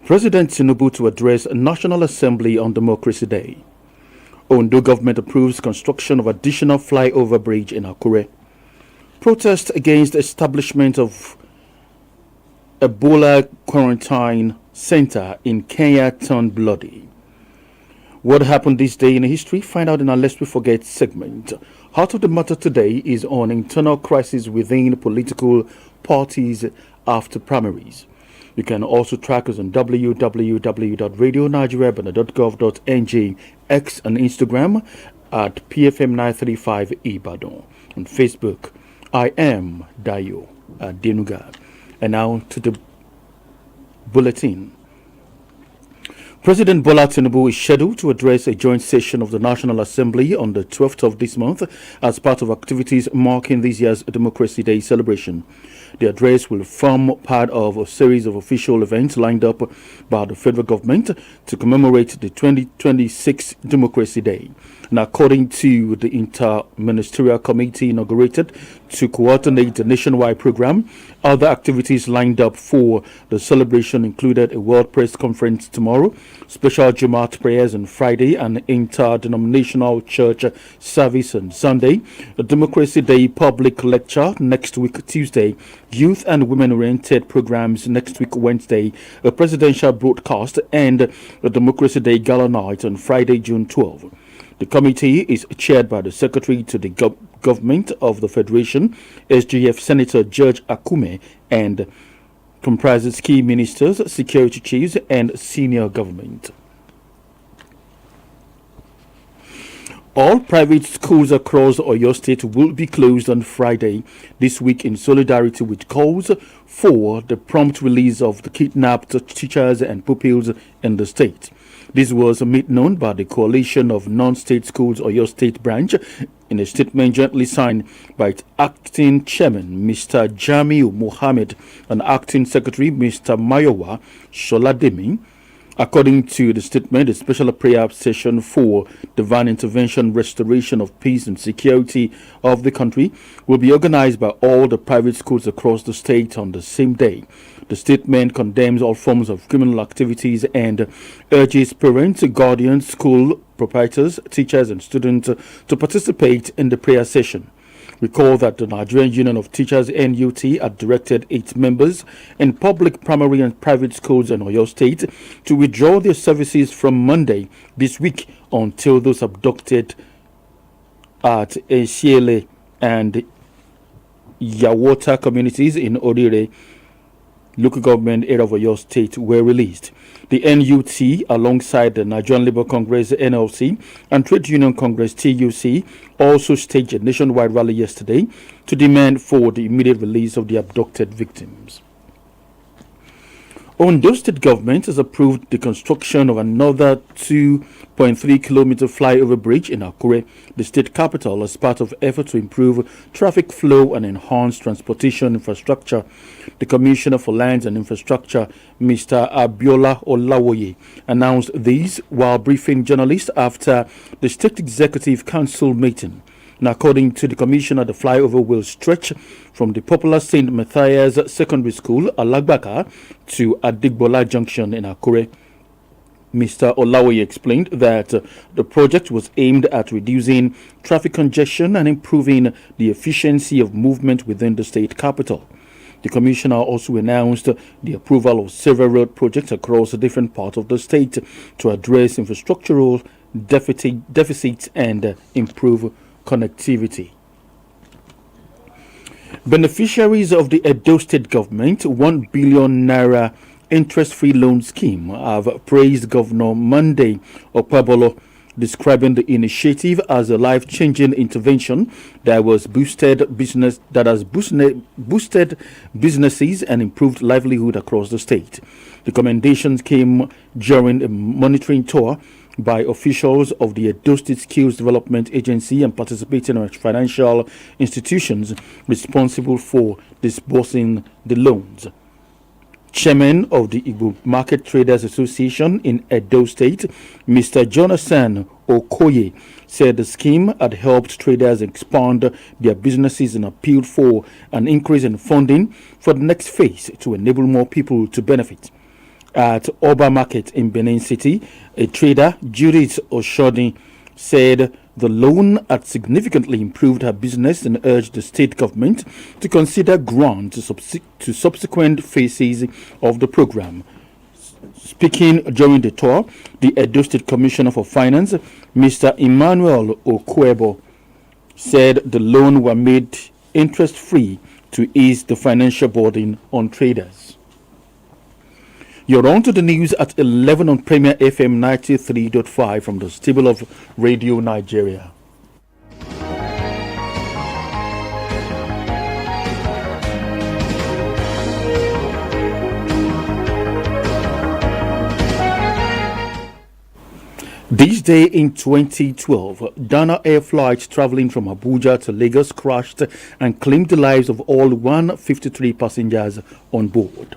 President Tinubu to address a National Assembly on Democracy Day. Ondo government approves construction of additional flyover bridge in Akure. Protest against establishment of Ebola quarantine center in Kenya turned bloody. What happened this day in history? Find out in our Lest We Forget segment. Heart of the matter today is on internal crisis within political parties after primaries. You can also track us on www.radionigeriabana.gov.ng, X and Instagram at PFM935 Ibadan. On Facebook, I am Dayo Adenuga. And now to the bulletin. President Bola Tinubu is scheduled to address a joint session of the National Assembly on the 12th of this month as part of activities marking this year's Democracy Day celebration. The address will form part of a series of official events lined up by the federal government to commemorate the 2026 Democracy Day. And according to the Inter-Ministerial Committee inaugurated to coordinate the nationwide program, other activities lined up for the celebration included a World Press Conference tomorrow, special Jumat prayers on Friday, and interdenominational church service on Sunday, a Democracy Day public lecture next week Tuesday, youth and women-oriented programs next week Wednesday, a presidential broadcast, and a Democracy Day gala night on Friday, June 12. The committee is chaired by the Secretary to the Government of the Federation, SGF Senator George Akume, and comprises key ministers, security chiefs, and senior government. All private schools across Oyo State will be closed on Friday this week in solidarity with calls for the prompt release of the kidnapped teachers and pupils in the state. This was made known by the Coalition of Non-State Schools Oyo State Branch in a statement jointly signed by its acting chairman, Mr. Jamiu Mohammed, and acting secretary, Mr. Mayowa Sholademi. According to the statement, a special prayer session for divine intervention, restoration of peace and security of the country will be organized by all the private schools across the state on the same day. The statement condemns all forms of criminal activities and urges parents, guardians, school proprietors, teachers, and students to participate in the prayer session. Recall that the Nigerian Union of Teachers (NUT) had directed its members in public, primary, and private schools in Oyo State to withdraw their services from Monday this week until those abducted at Esiele and Yawota communities in Orire local government area of Oyo State were released. The NUT, alongside the Nigerian Labour Congress (NLC) and Trade Union Congress (TUC), also staged a nationwide rally yesterday to demand for the immediate release of the abducted victims. Ondo State government has approved the construction of another 2.3-kilometer flyover bridge in Akure, the state capital, as part of effort to improve traffic flow and enhance transportation infrastructure. The Commissioner for Lands and Infrastructure, Mr. Abiola Olawoye, announced this while briefing journalists after the State Executive Council meeting. And according to the Commissioner, the flyover will stretch from the popular St. Matthias Secondary School, Alagbaka, to Adigbola Junction in Akure. Mr. Olawoye explained that the project was aimed at reducing traffic congestion and improving the efficiency of movement within the state capital. The Commissioner also announced the approval of several road projects across different parts of the state to address infrastructural deficits and improve connectivity. Beneficiaries of the Edo State government 1 billion naira interest-free loan scheme have praised Governor Monday Okpebholo, describing the initiative as a life-changing intervention that has boosted businesses and improved livelihood across the state. The commendations came during a monitoring tour by officials of the Edo State Skills Development Agency and participating financial institutions responsible for disbursing the loans. Chairman of the Igbo Market Traders Association in Edo State, Mr. Jonathan Okoye, said the scheme had helped traders expand their businesses and appealed for an increase in funding for the next phase to enable more people to benefit. at Oba Market in Benin City, a trader, Judith Oshodi, said the loan had significantly improved her business and urged the state government to consider grants to subsequent phases of the program. Speaking during the tour, the Edo State Commissioner for Finance, Mr. Emmanuel Okwebo, said the loan were made interest-free to ease the financial burden on traders. You're on to the news at 11 on Premier FM 93.5 from the stable of Radio Nigeria. This day in 2012, Dana Air flight traveling from Abuja to Lagos crashed and claimed the lives of all 153 passengers on board.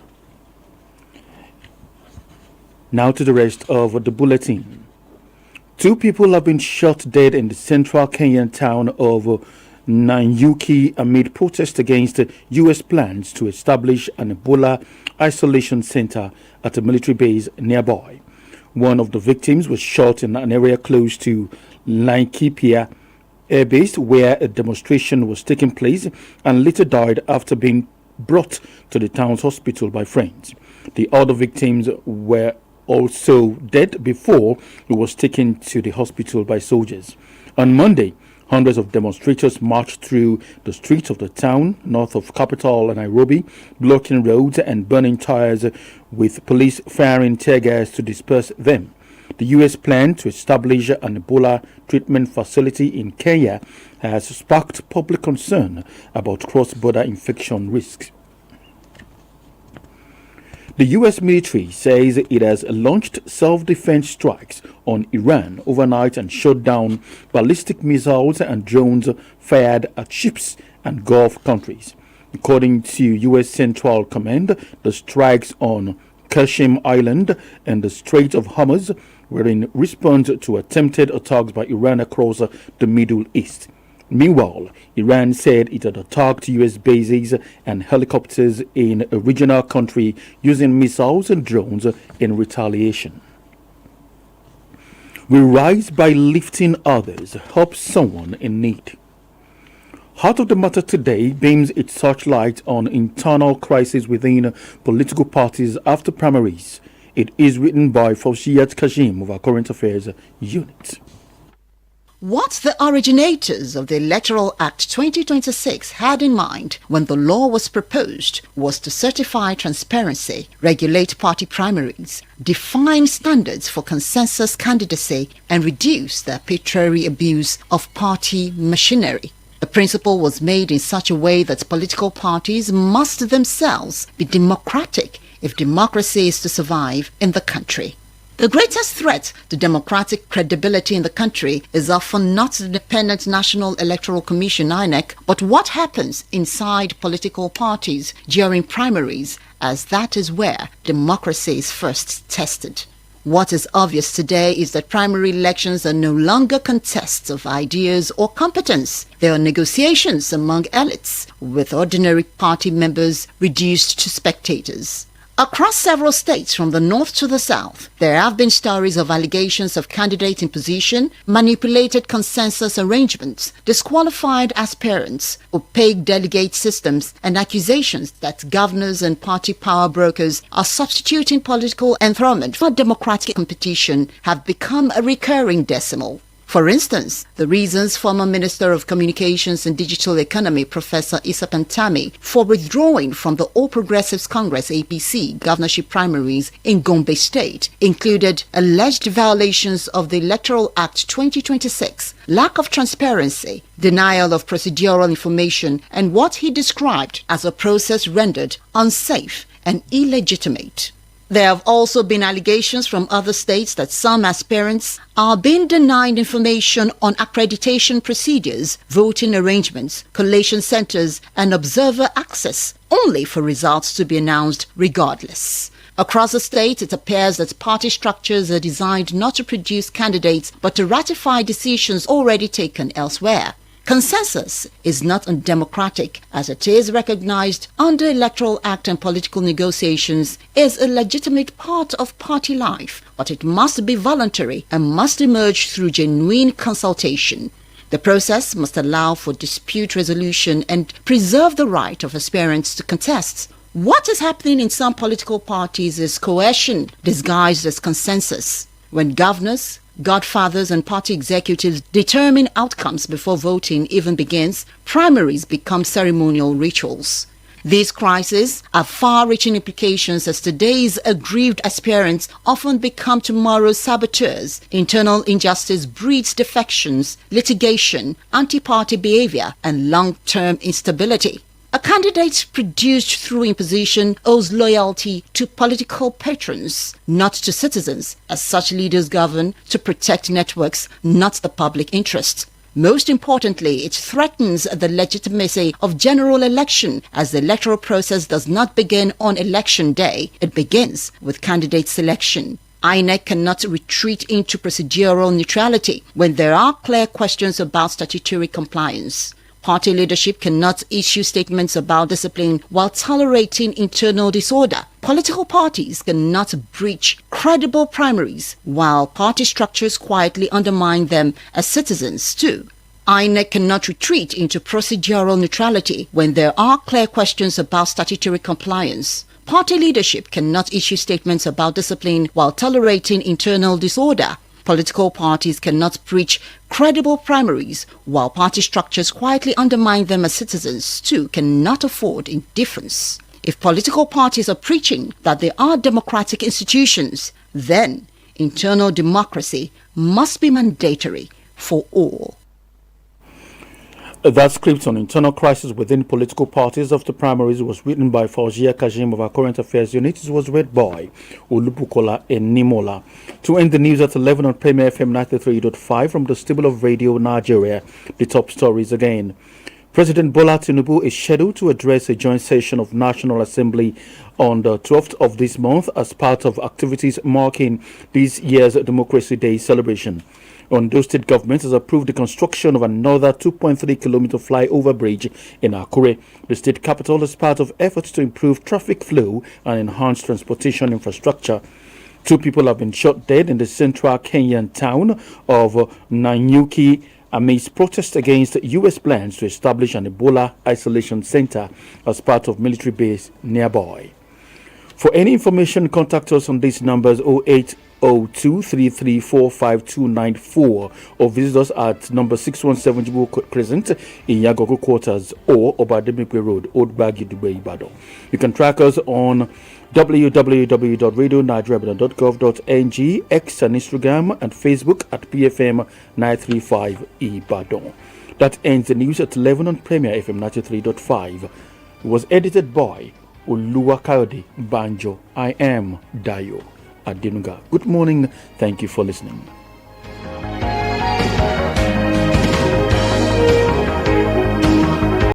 Now to the rest of the bulletin. 2 people have been shot dead in the central Kenyan town of Nanyuki amid protests against U.S. plans to establish an Ebola isolation center at a military base nearby. One of the victims was shot in an area close to Laikipia Air Base where a demonstration was taking place and later died after being brought to the town's hospital by friends. The other victims were also dead before he was taken to the hospital by soldiers. On Monday, hundreds of demonstrators marched through the streets of the town north of capital Nairobi, blocking roads and burning tires, with police firing tear gas to disperse them. The U.S. plan to establish an Ebola treatment facility in Kenya has sparked public concern about cross-border infection risks. The U.S. military says it has launched self-defense strikes on Iran overnight and shot down ballistic missiles and drones fired at ships and Gulf countries. According to U.S. Central Command, the strikes on Qasem Island and the Strait of Hormuz were in response to attempted attacks by Iran across the Middle East. Meanwhile, Iran said it had attacked U.S. bases and helicopters in a regional country using missiles and drones in retaliation. We rise by lifting others, help someone in need. Heart of the Matter today beams its searchlight on internal crisis within political parties after primaries. It is written by Fawziyat Kashim of our Current Affairs unit. What the originators of the Electoral Act 2026 had in mind when the law was proposed was to certify transparency, regulate party primaries, define standards for consensus candidacy, and reduce the arbitrary abuse of party machinery. The principle was made in such a way that political parties must themselves be democratic if democracy is to survive in the country. The greatest threat to democratic credibility in the country is often not the Independent National Electoral Commission (INEC), but what happens inside political parties during primaries, as that is where democracy is first tested. What is obvious today is that primary elections are no longer contests of ideas or competence. They are negotiations among elites, with ordinary party members reduced to spectators. Across several states from the north to the south, there have been stories of allegations of candidate imposition, manipulated consensus arrangements, disqualified aspirants, opaque delegate systems, and accusations that governors and party power brokers are substituting political enthrallment for democratic competition have become a recurring decimal. For instance, the reasons former Minister of Communications and Digital Economy Professor Issa Pantami for withdrawing from the All Progressives Congress APC governorship primaries in Gombe State included alleged violations of the Electoral Act 2026, lack of transparency, denial of procedural information, and what he described as a process rendered unsafe and illegitimate. There have also been allegations from other states that some aspirants are being denied information on accreditation procedures, voting arrangements, collation centers, and observer access, only for results to be announced regardless. Across the state, it appears that party structures are designed not to produce candidates, but to ratify decisions already taken elsewhere. Consensus is not undemocratic, as it is recognized under Electoral Act and political negotiations is a legitimate part of party life, but it must be voluntary and must emerge through genuine consultation. The process must allow for dispute resolution and preserve the right of aspirants to contest. What is happening in some political parties is coercion disguised as consensus. When governors, godfathers and party executives determine outcomes before voting even begins, primaries become ceremonial rituals. These crises have far-reaching implications as today's aggrieved aspirants often become tomorrow's saboteurs. Internal injustice breeds defections, litigation, anti-party behavior, and long-term instability. A candidate produced through imposition owes loyalty to political patrons, not to citizens, as such leaders govern to protect networks, not the public interest. Most importantly, it threatens the legitimacy of general election, as the electoral process does not begin on election day. It begins with candidate selection. INEC cannot retreat into procedural neutrality when there are clear questions about statutory compliance. Party leadership cannot issue statements about discipline while tolerating internal disorder. Political parties cannot breach credible primaries while party structures quietly undermine them as citizens too. INEC cannot retreat into procedural neutrality when there are clear questions about statutory compliance. Party leadership cannot issue statements about discipline while tolerating internal disorder. Political parties cannot breach credible primaries while party structures quietly undermine them as citizens too cannot afford indifference. If political parties are preaching that they are democratic institutions, then internal democracy must be mandatory for all. That script on internal crisis within political parties after primaries was written by Fauzia Kajim of our Current Affairs Unit. It was read by Olubukola Enimola. To end the news at 11 on Premier FM 93.5 from the stable of Radio Nigeria, the top stories again. President Bola Tinubu is scheduled to address a joint session of National Assembly on the 12th of this month as part of activities marking this year's Democracy Day celebration. Ondo State government has approved the construction of another 2.3-kilometer flyover bridge in Akure, the state capital, as part of efforts to improve traffic flow and enhance transportation infrastructure. 2 people have been shot dead in the central Kenyan town of Nanyuki amidst protests against U.S. plans to establish an Ebola isolation center as part of military base nearby. For any information, contact us on these numbers 0802-334-5294 or visit us at number 617 Jibo Crescent in Yagogo Quarters or Obademikwe Road, Old Bagi, Dubai, Ibadan. You can track us on www.radionigeriabada.gov.ng, X and Instagram and Facebook at PFM 935 Ibadan. That ends the news at 11 on Premier FM 93.5. It was edited by Oluwakayode Banjo. I am Dayo Adenuga. Good morning. Thank you for listening.